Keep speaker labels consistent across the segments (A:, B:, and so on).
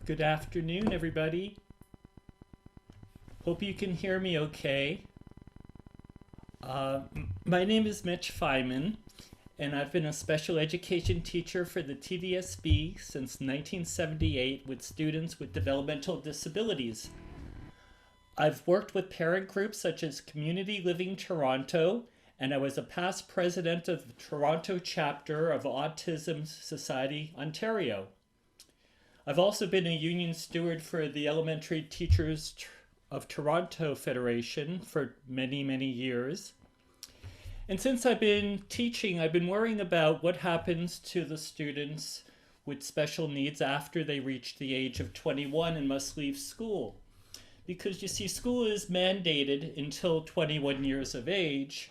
A: Good afternoon, everybody. Hope you can hear me okay. Uh, my name is Mitch Feynman, and I've been a special education teacher for the TDSB since 1978 with students with developmental disabilities. I've worked with parent groups such as Community Living Toronto, and I was a past president of the Toronto chapter of Autism Society Ontario. I've also been a union steward for the Elementary Teachers of Toronto Federation for many, many years. And since I've been teaching, I've been worrying about what happens to the students with special needs after they reach the age of 21 and must leave school. Because you see, school is mandated until 21 years of age,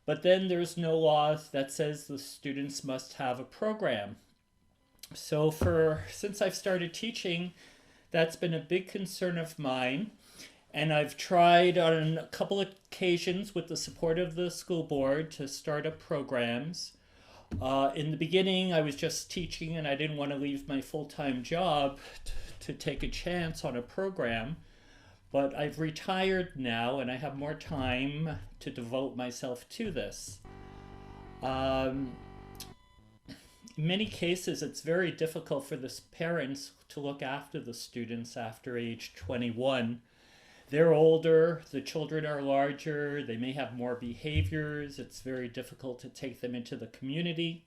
A: but then there's no law that says the students must have a program. So since I've started teaching, that's been a big concern of mine. And I've tried on a couple of occasions with the support of the school board to start up programs. In the beginning, I was just teaching and I didn't want to leave my full-time job to take a chance on a program. But I've retired now and I have more time to devote myself to this. In many cases, it's very difficult for the parents to look after the students after age 21. They're older, the children are larger, they may have more behaviors, it's very difficult to take them into the community.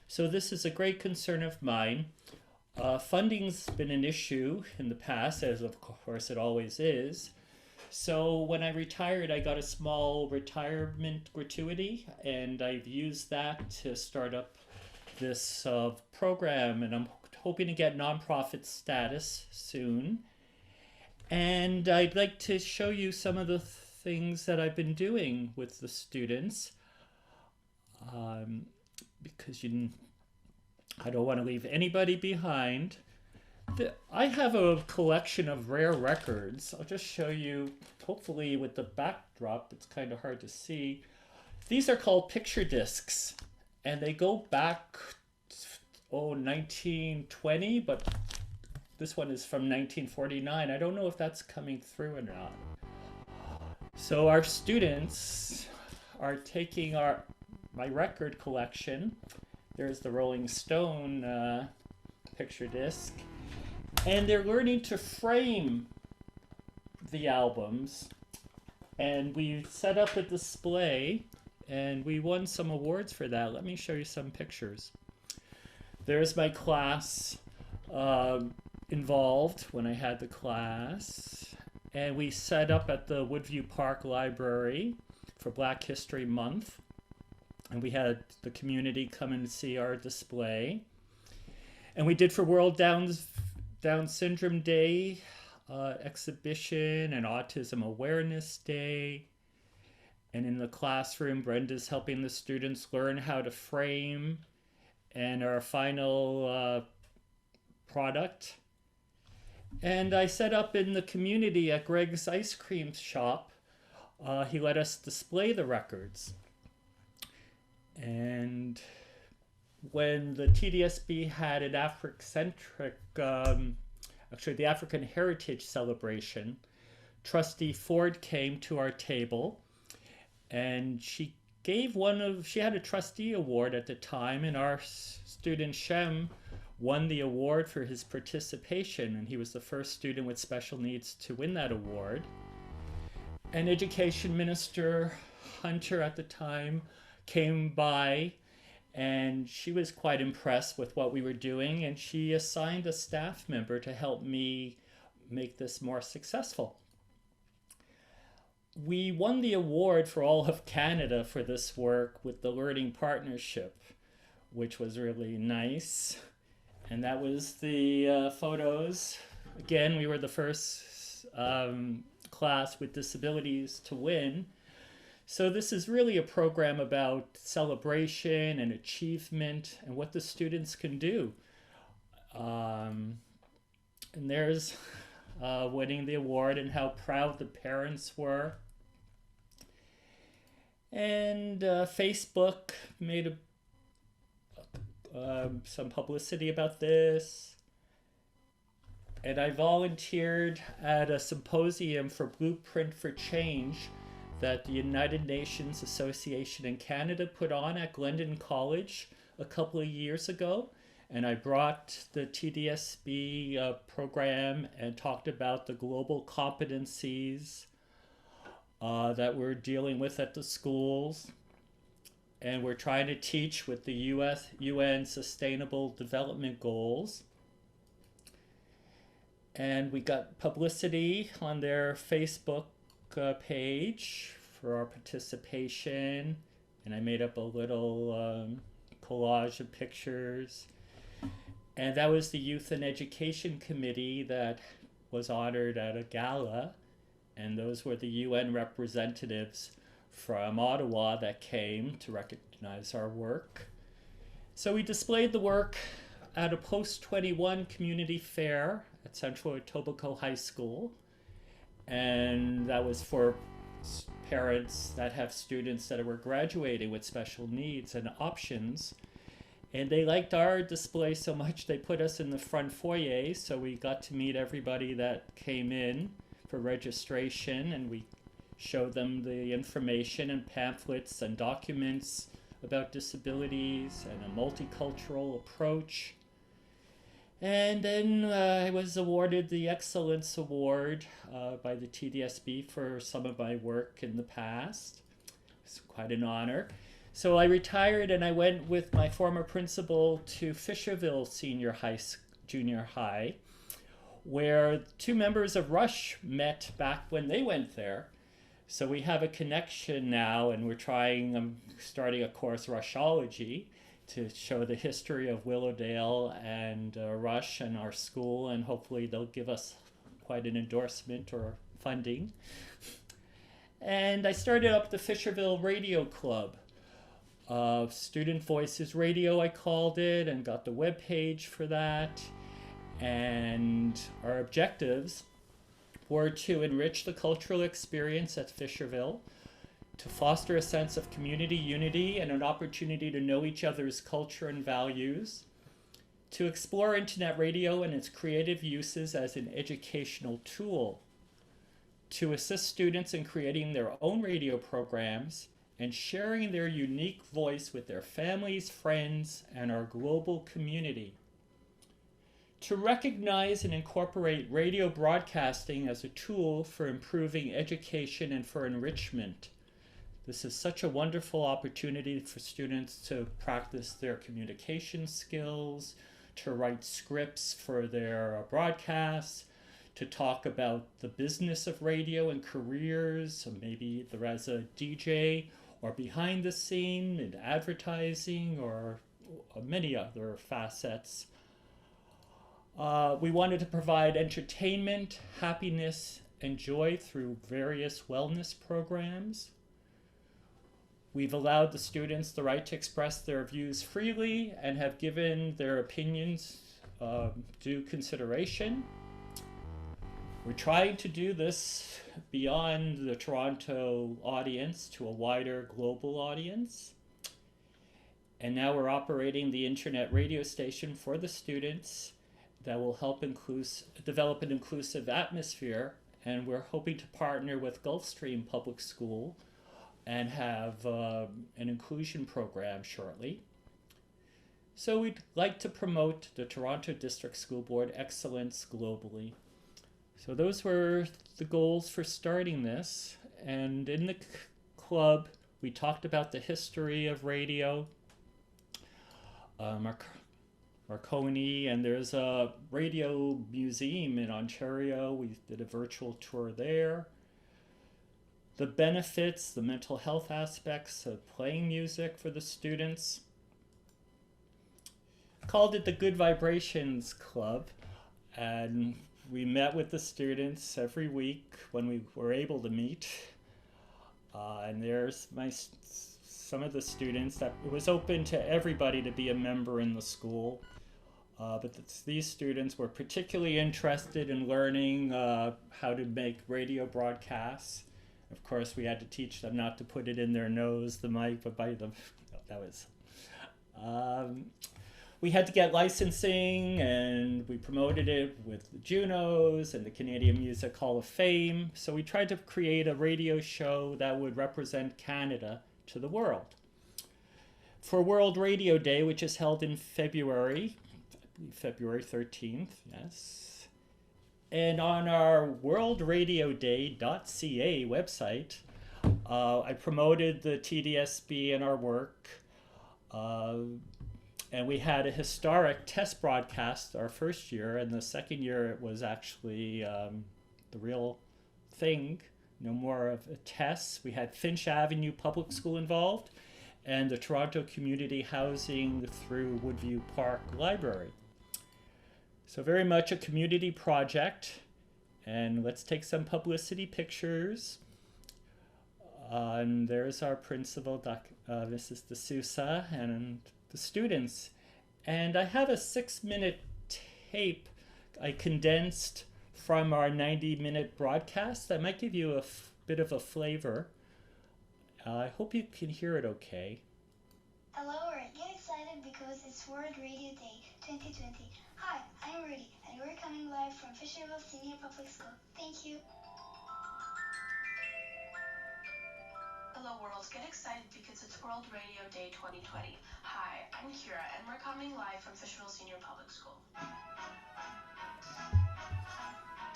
A: So this is a great concern of mine. Funding's been an issue in the past, as of course it always is. So when I retired, I got a small retirement gratuity, and I've used that to start up this program, and I'm hoping to get nonprofit status soon. And I'd like to show you some of the things that I've been doing with the students, because I don't want to leave anybody behind. I have a collection of rare records. I'll just show you, hopefully with the backdrop, it's kind of hard to see. These are called picture discs, and they go back, 1920, but this one is from 1949. I don't know if that's coming through or not. So our students are taking my record collection. There's the Rolling Stone picture disc. And they're learning to frame the albums. And we set up a display, and we won some awards for that. Let me show you some pictures. There's my class involved when I had the class. And we set up at the Woodview Park Library for Black History Month. And we had the community come and see our display. And we did for World Down Syndrome Day exhibition and Autism Awareness Day. And in the classroom, Brenda's helping the students learn how to frame. And our final product. And I set up in the community at Greg's ice cream shop. He let us display the records. And when the TDSB had an Afrocentric, actually the African Heritage Celebration, Trustee Ford came to our table, and she had a trustee award at the time, and our student Shem won the award for his participation, and he was the first student with special needs to win that award. And Education Minister Hunter at the time came by, and she was quite impressed with what we were doing, and she assigned a staff member to help me make this more successful. We won the award for all of Canada for this work with the Learning Partnership, which was really nice. And that was the photos. Again, we were the first class with disabilities to win. So this is really a program about celebration and achievement and what the students can do. And there's winning the award and how proud the parents were. And Facebook made some publicity about this. And I volunteered at a symposium for Blueprint for Change that the United Nations Association in Canada put on at Glendon College a couple of years ago. And I brought the TDSB program and talked about the global competencies that we're dealing with at the schools. And we're trying to teach with the UN Sustainable Development Goals. And we got publicity on their Facebook page for our participation. And I made up a little collage of pictures. And that was the Youth and Education Committee that was honored at a gala. And those were the UN representatives from Ottawa that came to recognize our work. So we displayed the work at a post-21 community fair at Central Etobicoke High School. And that was for parents that have students that were graduating with special needs and options. And they liked our display so much they put us in the front foyer, so we got to meet everybody that came in for registration, and we showed them the information and pamphlets and documents about disabilities and a multicultural approach. And then I was awarded the Excellence Award by the TDSB for some of my work in the past. It's quite an honor. So I retired and I went with my former principal to Fisherville Junior High, where two members of Rush met back when they went there. So we have a connection now, and we're starting a course, Rushology, to show the history of Willowdale and Rush and our school, and hopefully they'll give us quite an endorsement or funding. And I started up the Fisherville Radio Club. Student Voices Radio, I called it, and got the webpage for that. And our objectives were to enrich the cultural experience at Fisherville, to foster a sense of community unity and an opportunity to know each other's culture and values, to explore internet radio and its creative uses as an educational tool, to assist students in creating their own radio programs and sharing their unique voice with their families, friends, and our global community, to recognize and incorporate radio broadcasting as a tool for improving education and for enrichment. This is such a wonderful opportunity for students to practice their communication skills, to write scripts for their broadcasts, to talk about the business of radio and careers, so maybe either as a DJ or behind the scene in advertising or many other facets. We wanted to provide entertainment, happiness, and joy through various wellness programs. We've allowed the students the right to express their views freely and have given their opinions due consideration. We're trying to do this beyond the Toronto audience to a wider global audience. And now we're operating the internet radio station for the students that will help develop an inclusive atmosphere. And we're hoping to partner with Gulfstream Public School and have an inclusion program shortly. So we'd like to promote the Toronto District School Board excellence globally. So those were the goals for starting this. And in the club, we talked about the history of radio, Marconi, and there's a radio museum in Ontario. We did a virtual tour there. The benefits, the mental health aspects of playing music for the students. Called it the Good Vibrations Club, and we met with the students every week when we were able to meet. And there's some of the students that it was open to everybody to be a member in the school. But these students were particularly interested in learning how to make radio broadcasts. Of course, we had to teach them not to put it in their nose, the mic, but by them. That was. we had to get licensing, and we promoted it with the Junos and the Canadian Music Hall of Fame. So we tried to create a radio show that would represent Canada to the world. For World Radio Day, which is held in February, I believe February 13th, yes. And on our worldradioday.ca website, I promoted the TDSB and our work. And we had a historic test broadcast our first year, and the second year it was actually the real thing, no more of a test. We had Finch Avenue Public School involved, and the Toronto Community Housing through Woodview Park Library. So very much a community project, and let's take some publicity pictures. And there's our principal, Mrs. D'Souza, and the students. And I have a 6-minute tape I condensed from our 90-minute broadcast that might give you a bit of a flavor. I hope you can hear it okay.
B: Hello, Rudy. Get excited because it's World Radio Day 2020. Hi, I'm Rudy, and we're coming live from Fisherville Senior Public School. Thank you.
C: Hello, world. Get excited because it's World Radio Day 2020. Hi, I'm Kira, and we're coming live from Fisherville Senior Public School.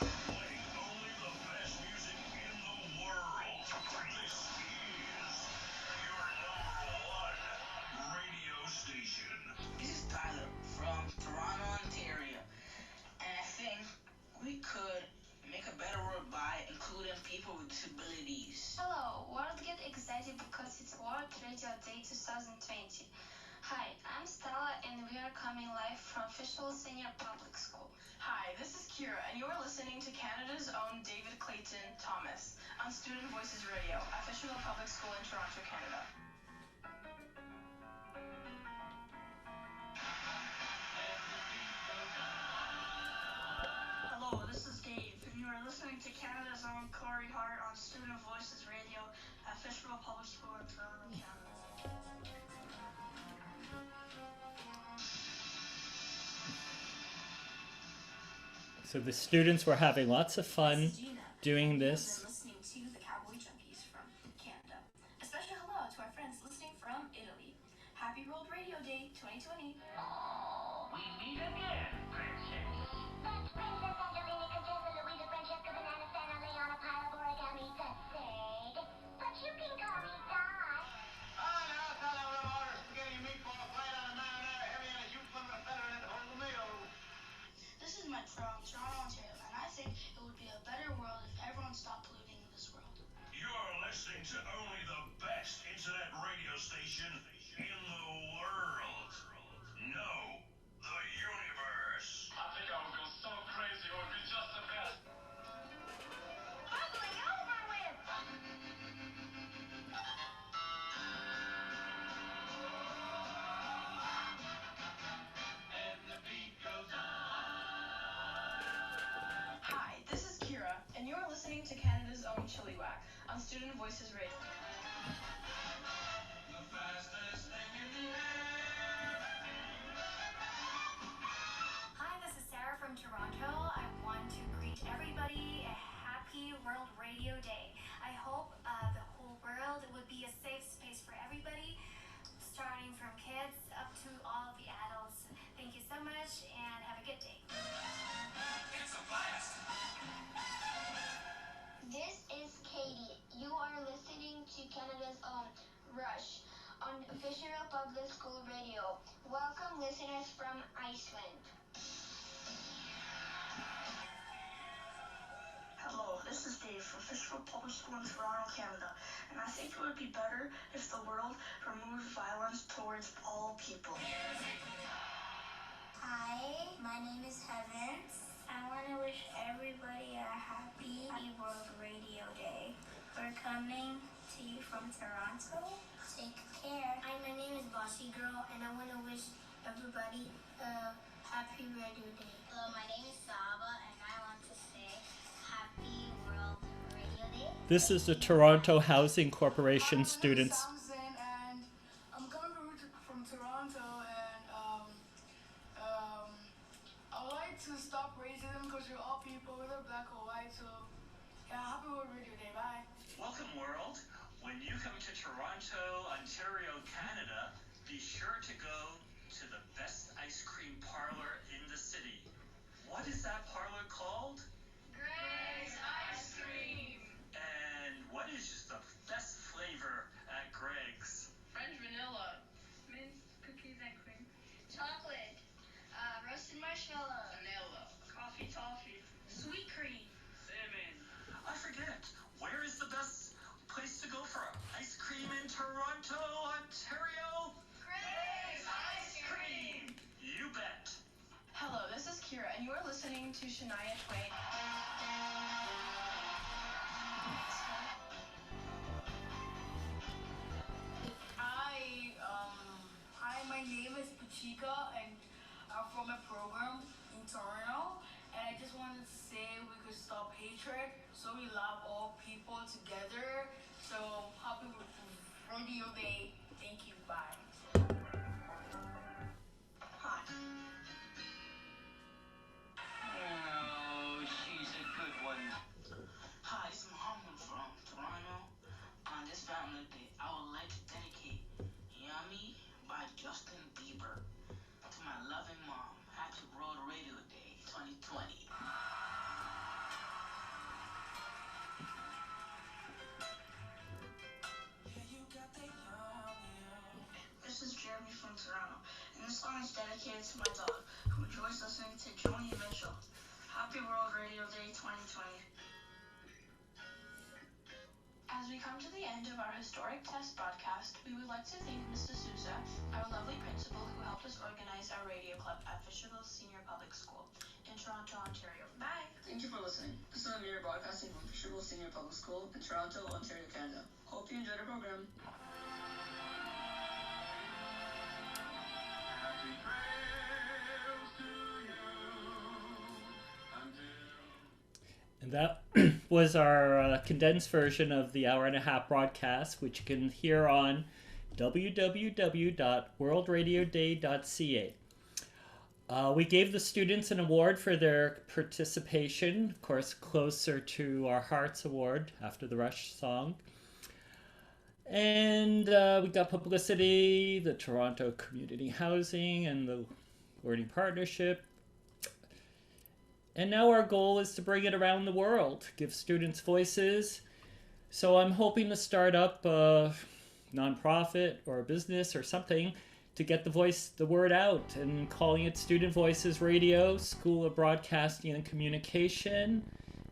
D: Playing only the best music in the world. This is your #1 radio station.
E: This is Tyler from Toronto, Ontario, and I think we could make a better world by including people with disabilities.
B: Hello, world. Get excited because it's World Radio Day 2020. Hi, I'm Stella, and we are coming live from Fisherville Senior Public School.
C: Hi, this is Kira, and you're listening to Canada's own David Clayton Thomas on Student Voices Radio at Fisherville Public School in Toronto, Canada.
F: Hello, this is Dave, and you are listening to Canada's own Corey Hart on Student Voices Radio at Fisherville Public School in Toronto, Canada.
A: So the students were having lots of fun doing this.
G: Listening to the Cowboy Junkies from Canada. A special hello to our friends listening from Italy. Happy World Radio Day 2020.
D: Oh, we meet again, Princess.
H: That's Princess Angelina, Contessa, Louisa, Francesca, Banana, Santa, Leona, pile of origami, Seg. But you can call me Dot.
D: Oh, now, tell that little order spaghetti meatball fried on a marinara heavy on a huge lemon of feather in it to hold the meal.
F: This is Matt from Toronto, Ontario, and I think it would be a better world if everyone stopped polluting this world.
D: You're listening to only the best internet radio station in the world. No, the universe. I think I would go so crazy it would be just the best.
H: Ugly over with.
D: And the beat goes
C: Hi, this is Kira, and you're listening to Canada's own Chilliwack on Student Voices Radio.
D: the fastest thing in the air.
G: Hi, this is Sarah from Toronto. I want to greet everybody a happy World Radio Day. I hope the whole world would be a safe space for everybody, starting from kids up to all the adults. Thank you so much and have a good day.
D: It's a blast.
B: This is Katie. You are listening to Canada's own Rush on Fisherville Public School Radio. Welcome, listeners from Iceland.
F: Hello, this is Dave from Fisherville Public School in Toronto, Canada, and I think it would be better if the world removed violence towards all people.
I: Hi, my name is Heaven. I want to wish everybody a happy World Radio Day. We're coming to you from Toronto. Take care. Hi, my name is Bossy Girl, and I want to wish everybody a happy Radio Day. Hello, my name is Saba, and I want to say happy World Radio Day.
A: This is the Toronto Housing Corporation students.
F: And I'm coming from Toronto, and stop racism because we're all people, whether black or white. So, yeah, happy World Radio Day. Bye.
D: Welcome, world. When you come to Toronto, Ontario, Canada, be sure to go to the best ice cream parlor in the city. What is that parlor called?
C: Greg's Ice Cream.
D: And what is the best flavor at Greg's?
C: French vanilla.
F: Mint, cookies, and cream.
B: Chocolate. Roasted marshmallow.
C: Vanilla.
F: Coffee, toffee.
C: Sweet cream.
F: Cinnamon.
D: I forget. Where is the best place to go for ice cream in Toronto, Ontario?
C: Greg's Ice Cream.
D: You bet.
C: Hello, this is Kira, and you are listening to Shania Twain.
F: Hi, my name is Pachika, and I'm from a program in Toronto. And I just wanted to say we could stop hatred, so we love all people together. So happy Radio Day. Thank you. Bye.
E: Hi. Oh, she's a good one. Hi, it's Muhammad from Toronto. On this Family Day, I would like to dedicate Yummy by Justin Bieber to my loving mom. Happy World Radio Day 2020.
F: This is Jeremy from Toronto, and this song is dedicated to my dog, who enjoys listening to Joni Mitchell. Happy World Radio Day 2020.
C: As we come to the end of our historic test broadcast, we would like to thank Mr. Souza, our lovely principal who helped us organize our radio club at Fisherville Senior Public School in Toronto, Ontario. Bye!
J: Thank you for listening. This is Amir broadcasting from Fisherville Senior Public School in Toronto, Ontario, Canada. Hope you enjoyed the program.
D: Happy trails to you until...
A: And that was our condensed version of the hour and a half broadcast, which you can hear on www.worldradioday.ca. We gave the students an award for their participation, of course, closer to our Hearts Award after the Rush song. And we got publicity, the Toronto Community Housing and the Learning Partnership. And now our goal is to bring it around the world, give students voices. So I'm hoping to start up a nonprofit or a business or something to get the word out, and calling it Student Voices Radio, School of Broadcasting and Communication.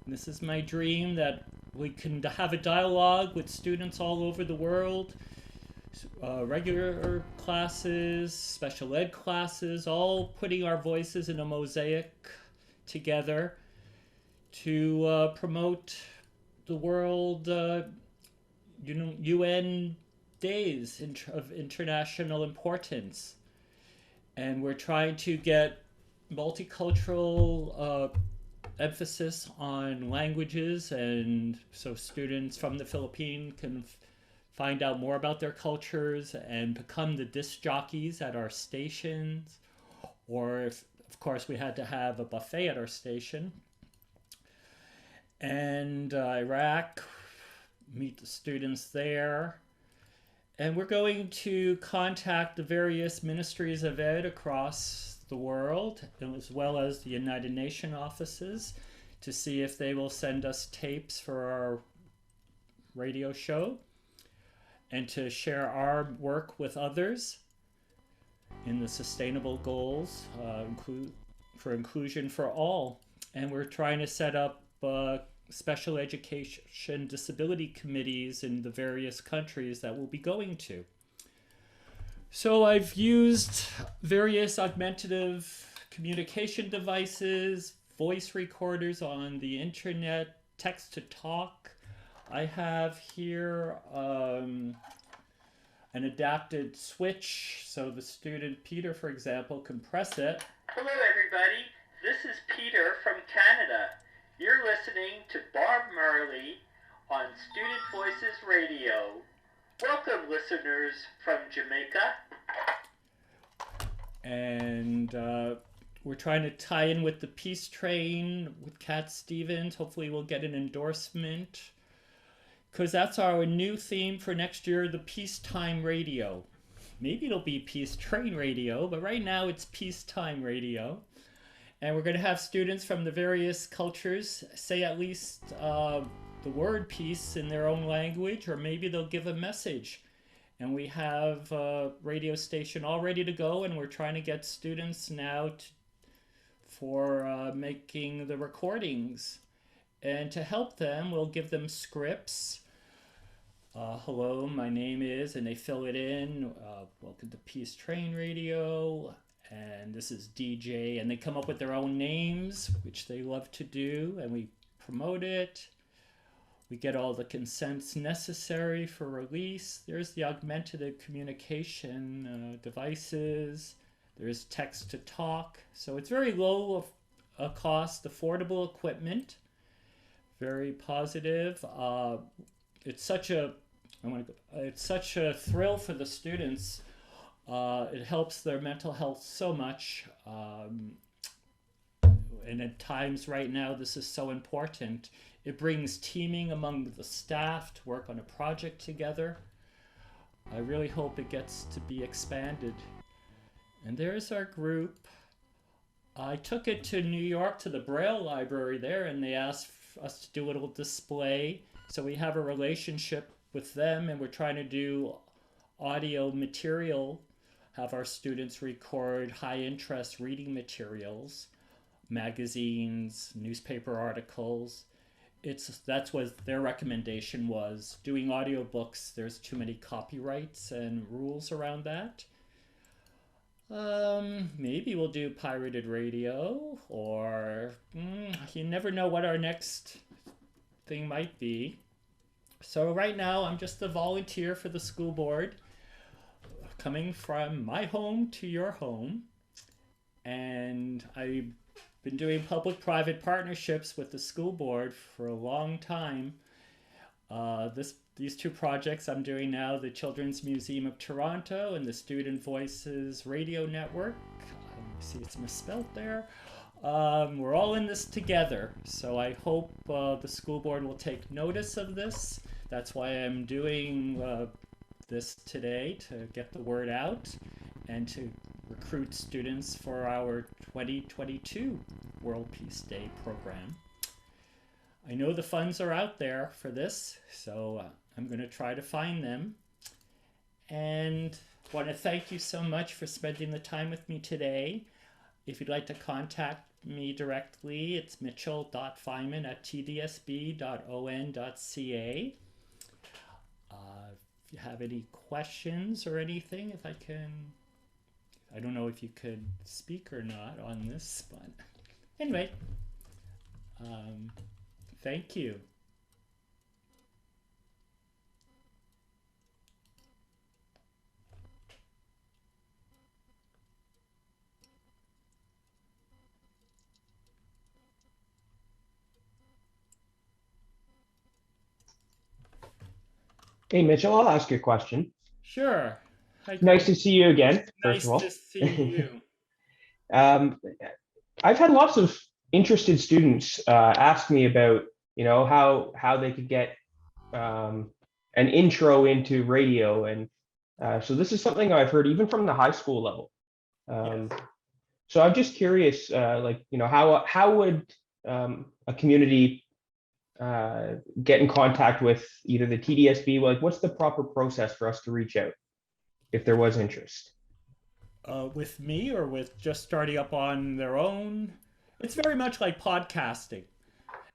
A: And this is my dream, that we can have a dialogue with students all over the world, regular classes, special ed classes, all putting our voices in a mosaic together to promote the world UN days of international importance. And we're trying to get multicultural emphasis on languages, and so students from the Philippines can find out more about their cultures and become the disc jockeys at our stations, or if of course we had to have a buffet at our station. And Iraq, meet the students there. And we're going to contact the various ministries of ed across the world, as well as the United Nations offices, to see if they will send us tapes for our radio show, and to share our work with others in the sustainable goals for inclusion for all. And we're trying to set up special education disability committees in the various countries that we'll be going to. So I've used various augmentative communication devices, voice recorders on the internet, text to talk. I have here an adapted switch, so the student Peter, for example, can press it. Hello everybody, this is Peter from Canada. You're listening to Bob Marley on Student Voices Radio. Welcome, listeners from Jamaica. And we're trying to tie in with the Peace Train with Cat Stevens. Hopefully, we'll get an endorsement because that's our new theme for next year, the Peacetime Radio. Maybe it'll be Peace Train Radio, but right now it's Peacetime Radio. And we're going to have students from the various cultures say at least the word peace in their own language, or maybe they'll give a message. And we have a radio station all ready to go, and we're trying to get students now for making the recordings. And to help them, we'll give them scripts. Hello, my name is, and they fill it in. Welcome to Peace Train Radio, and this is DJ, and they come up with their own names, which they love to do, and we promote it. We get all the consents necessary for release. There's the augmented communication devices. There's text to talk. So it's very low of cost, affordable equipment. Very positive. It's such a thrill for the students. It helps their mental health so much. And at times right now, this is so important. It brings teaming among the staff to work on a project together. I really hope it gets to be expanded. And there's our group. I took it to New York to the Braille Library there, and they asked us to do a little display. So we have a relationship with them, and we're trying to do audio material, have our students record high interest reading materials, magazines, newspaper articles. That's what their recommendation was. Doing audiobooks, there's too many copyrights and rules around that. Maybe we'll do pirated radio, or you never know what our next thing might be. So right now I'm just a volunteer for the school board, coming from my home to your home, and I've been doing public-private partnerships with the school board for a long time. These two projects I'm doing now, the Children's Museum of Toronto and the Student Voices Radio Network. See, it's misspelled there. We're all in this together, so I hope the school board will take notice of this. That's why I'm doing this today, to get the word out and to recruit students for our 2022 World Peace Day program. I know the funds are out there for this, so I'm going to try to find them. And I want to thank you so much for spending the time with me today. If you'd like to contact me directly, it's mitchell.feynman@tdsb.on.ca. If you have any questions or anything, I don't know if you could speak or not on this, but anyway, thank you.
K: Hey, Mitchell, I'll ask you a question.
A: Sure. Hi,
K: Nice to see you again, first of all.
A: Nice to see you.
K: I've had lots of interested students ask me about, how they could get an intro into radio, and so this is something I've heard even from the high school level.
A: Yes.
K: So I'm just curious, how would a community get in contact with either the TDSB? Like, what's the proper process for us to reach out if there was interest?
A: With me, or with just starting up on their own? It's very much like podcasting,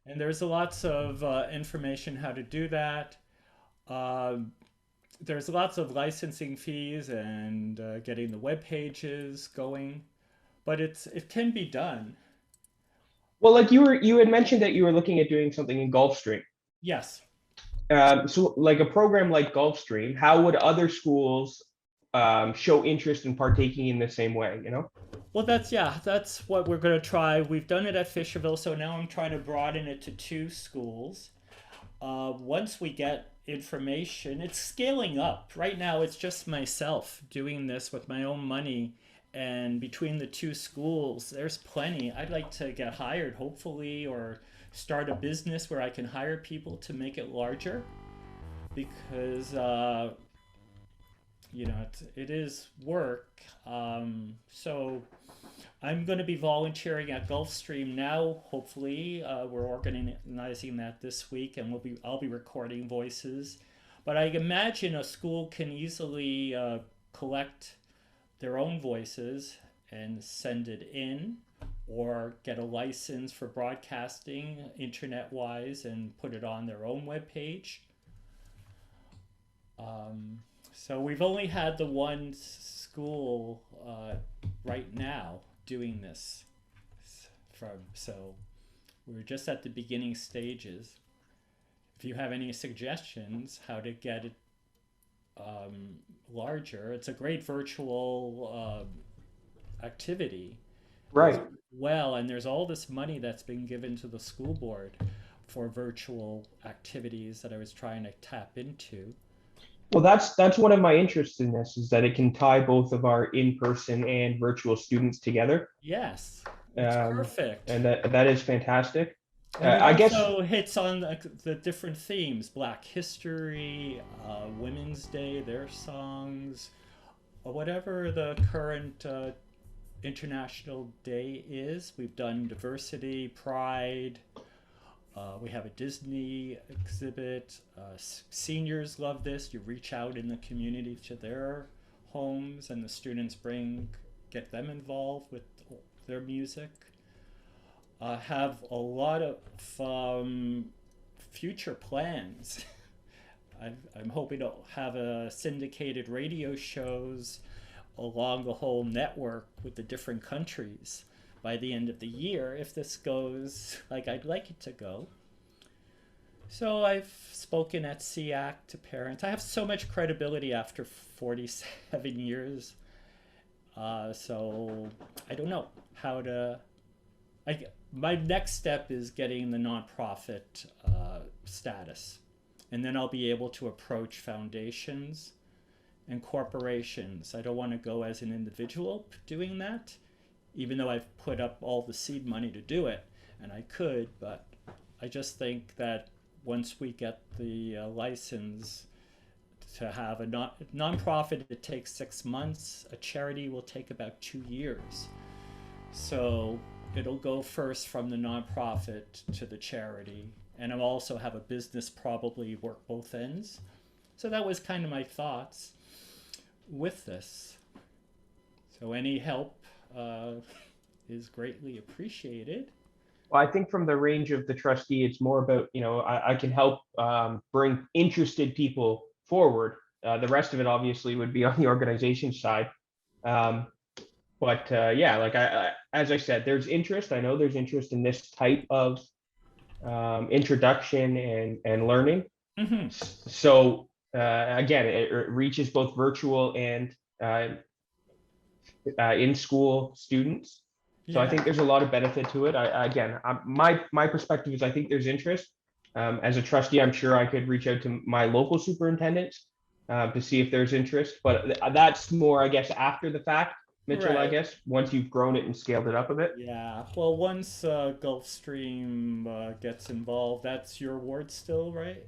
A: and there's lots of information how to do that. There's lots of licensing fees and getting the web pages going, but it can be done.
K: Well, like you had mentioned that you were looking at doing something in Gulfstream.
A: Yes.
K: So like a program like Gulfstream, how would other schools show interest in partaking in the same way,
A: Well, that's what we're going to try. We've done it at Fisherville, so now I'm trying to broaden it to 2 schools. Once we get information, it's scaling up. Right now, it's just myself doing this with my own money, And between the two schools, there's plenty. I'd like to get hired, hopefully, or start a business where I can hire people to make it larger, because it is work. So I'm going to be volunteering at Gulfstream now. Hopefully, we're organizing that this week, and I'll be recording voices. But I imagine a school can easily collect their own voices and send it in, or get a license for broadcasting internet-wise and put it on their own webpage. So we've only had the one school right now doing this. So we're just at the beginning stages. If you have any suggestions how to get it larger, it's a great virtual activity.
K: Right.
A: Well, and there's all this money that's been given to the school board for virtual activities that I was trying to tap into.
K: Well, that's one of my interests in this, is that it can tie both of our in-person and virtual students together.
A: Yes, it's perfect.
K: And that is fantastic.
A: And it
K: I guess
A: also hits on the different themes: Black History, Women's Day, their songs, or whatever the current International Day is. We've done diversity, pride. We have a Disney exhibit. Seniors love this. You reach out in the community to their homes, and the students get them involved with their music. Have a lot of future plans. I'm hoping to have a syndicated radio shows along the whole network with the different countries by the end of the year, if this goes like I'd like it to go. So I've spoken at SEAC to parents. I have so much credibility after 47 years. So I don't know how to... my next step is getting the nonprofit status. And then I'll be able to approach foundations and corporations. I don't want to go as an individual doing that, even though I've put up all the seed money to do it, and I could, but I just think that once we get the license to have a nonprofit, it takes 6 months. A charity will take about 2 years. So it'll go first from the nonprofit to the charity, and I'll also have a business probably work both ends. So that was kind of my thoughts with this. So any help is greatly appreciated.
K: Well, I think from the range of the trustee, it's more about, I can help bring interested people forward. The rest of it obviously would be on the organization side. But yeah, like as I said, there's interest. I know there's interest in this type of introduction and learning.
A: Mm-hmm.
K: So again, it reaches both virtual and in-school students. So I think there's a lot of benefit to it. My perspective is I think there's interest. As a trustee, I'm sure I could reach out to my local superintendents to see if there's interest. But that's more, I guess, after the fact, Mitchell,
A: Right.
K: I guess, once you've grown it and scaled it up a bit.
A: Yeah. Well, once Gulfstream gets involved, that's your ward still, right?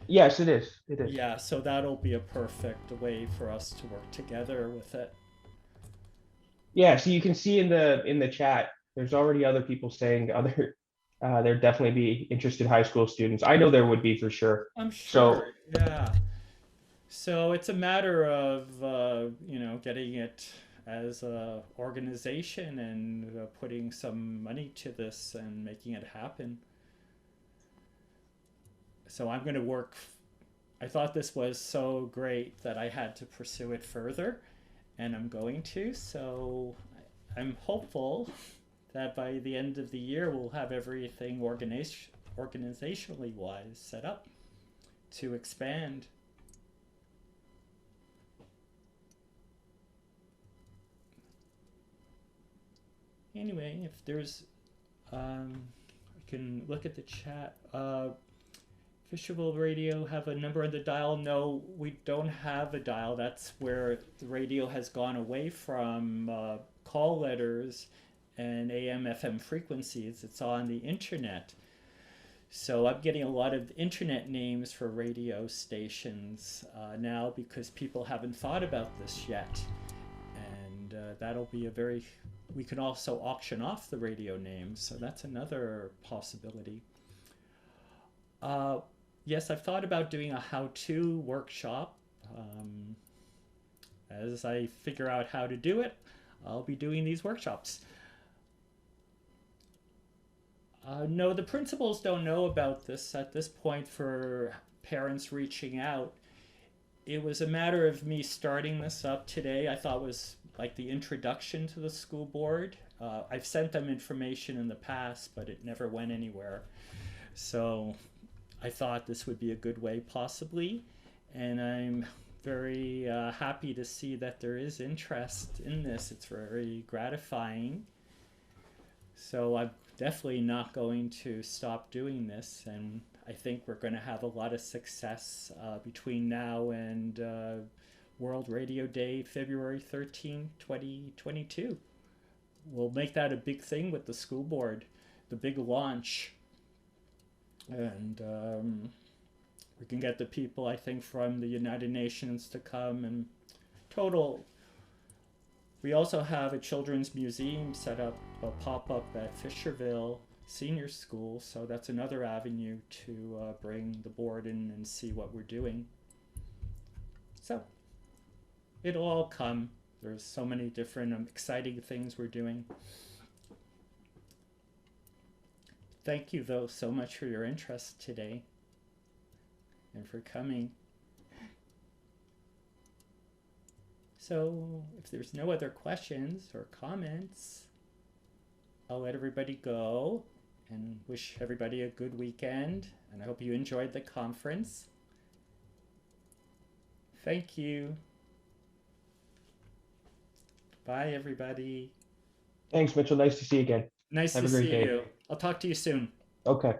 K: Yes, it is. It is.
A: Yeah, so that'll be a perfect way for us to work together with it.
K: Yeah, so you can see in the chat, there's already other people saying there'd definitely be interested high school students. I know there would be for sure.
A: I'm sure. Yeah. So it's a matter of getting it as a organization and putting some money to this and making it happen. So I'm going to work. I thought this was so great that I had to pursue it further, and I'm going to. So I'm hopeful that by the end of the year we'll have everything organizationally wise set up to expand. Anyway, if there's I can look at the chat. If Fisherville Radio have a number on the dial? No, we don't have a dial. That's where the radio has gone away from call letters and AM FM frequencies. It's on the internet. So I'm getting a lot of internet names for radio stations now because people haven't thought about this yet. And that'll be we can also auction off the radio names. So that's another possibility. Yes, I've thought about doing a how-to workshop. As I figure out how to do it, I'll be doing these workshops. No, the principals don't know about this at this point for parents reaching out. It was a matter of me starting this up today. I thought it was like the introduction to the school board. I've sent them information in the past, but it never went anywhere. So I thought this would be a good way possibly. And I'm very happy to see that there is interest in this. It's very gratifying. So I'm definitely not going to stop doing this, and I think we're going to have a lot of success between now and World Radio Day, February 13, 2022. We'll make that a big thing with the school board, the big launch. And we can get the people, I think, from the United Nations to come and total. We also have a children's museum set up, a pop-up at Fisherville Senior School, so that's another avenue to bring the board in and see what we're doing. So it'll all come. There's so many different exciting things we're doing. Thank you, though, so much for your interest today and for coming. So if there's no other questions or comments, I'll let everybody go and wish everybody a good weekend. And I hope you enjoyed the conference. Thank you. Bye, everybody.
K: Thanks, Mitchell. Nice to see you again.
A: Nice
K: Have
A: to
K: a great
A: see
K: day.
A: you. I'll talk to you soon.
K: Okay.